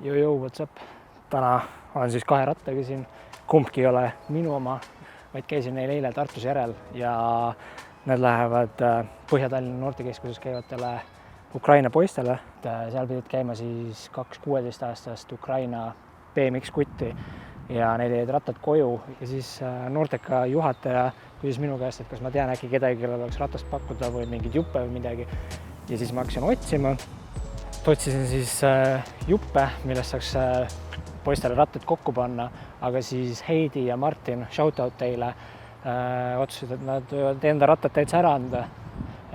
Jõu, what's up? Täna olen siis 2 rattaga siin, kumbki ei ole minu oma, vaid käisin neil eile Tartus järel ja need lähevad Põhja-Tallinna noortekeskuses käivatele Ukraina poistele. Seal pidid käima siis 2 16-aastast Ukraina BMX-kutti ja neil jäid rattad koju ja siis noorteka juhataja küsis minu käest, et kas ma tean äkki kedagi, kellel oleks ratast pakkuda või mingid juppe või midagi. Ja siis ma hakkasin otsima. Otsisin siis juppe, millest saaks poistele rattad kokku panna, aga siis Heidi ja Martin, shoutout teile, otsusid, et nad võivad enda rattad täitsa ära anda,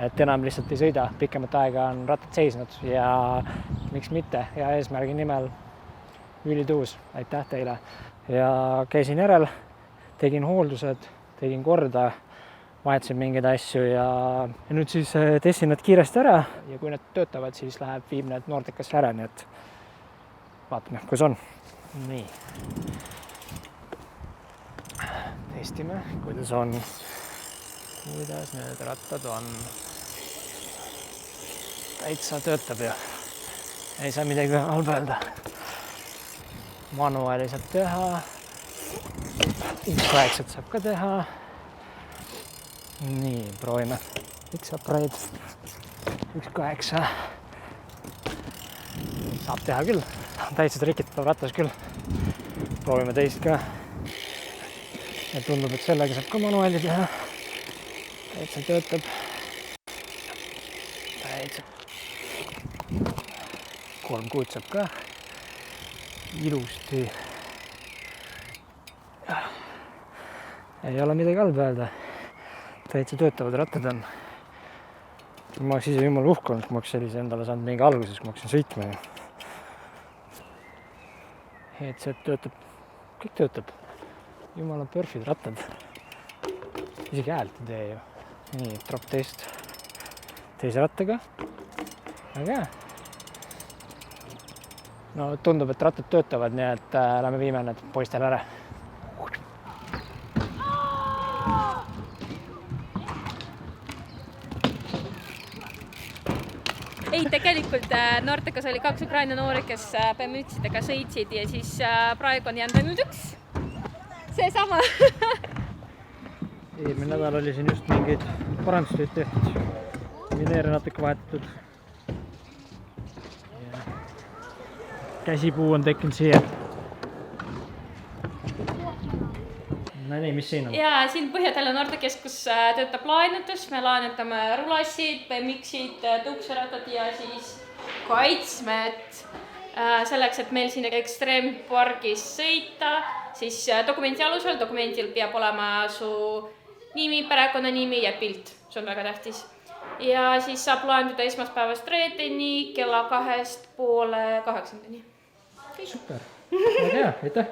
et enam lihtsalt ei sõida, pikemat aega on rattad seisnud ja miks mitte, hea eesmärgi nimel ülituus, aitäh teile. Ja käisin järel, tegin hooldused, tegin korda, vahetasin mingeid asju ja nüüd siis testin nad kiiresti ära ja kui need töötavad, siis viib need noortekasse ära, nii et vaatame, kus on. Nii. Testime, kuidas on. Kuidas need rattad on. Täitsa töötab ju. Ei saa midagi halba öelda. Manuaali saab teha. X8 saab ka teha. Nii, proovime. X-upright, 1.8. Saab teha küll. Täitsa trikitav rattas küll. Proovime teist ka. Ja tundub, et sellega saab ka manuaali teha. Täitsa töötab. Täitsa. 3 kuud saab ka. Ilusti. Ei ole midagi halba öelda. Täitsa töötavad rattad on. Ma oleks ise jumala uhke olnud, kui ma oleks sellise endale saanud mingi alguses, kui ma hakkasin sõitma. Headset töötab, kõik töötab. Jumala perfid rattad. Isegi häält ei tee ju. Nii, drop test. Teise rattaga. Väga hea. No tundub, et rattad töötavad, nii et lähme viime need poistele ära. Ei, tegelikult noortekas oli 2 Ukraina noori, kes BMX-idega sõitsid ja siis praegu on jäänud ainult 1. Seesama. Eelmine nädal oli siin just mingeid parandustööd tehtud. Mineere natuke vahetatud. Käsipuu on tekkinud siia. No nii, mis siin on? Ja siin Põhja-Tallinna noortekeskus töötab laenutus. Me laenutame rulasid, BMX-id, tõukserattad ja siis kaitsmed. Selleks, et meil siin ekstreempargis sõita, siis dokumenti alusel, dokumendil peab olema su nimi, perekonnanimi ja pilt. See on väga tähtis. Ja siis saab laenduda esmaspäevast reedeni kella 2:30–8. Super. Väga hea, aitäh.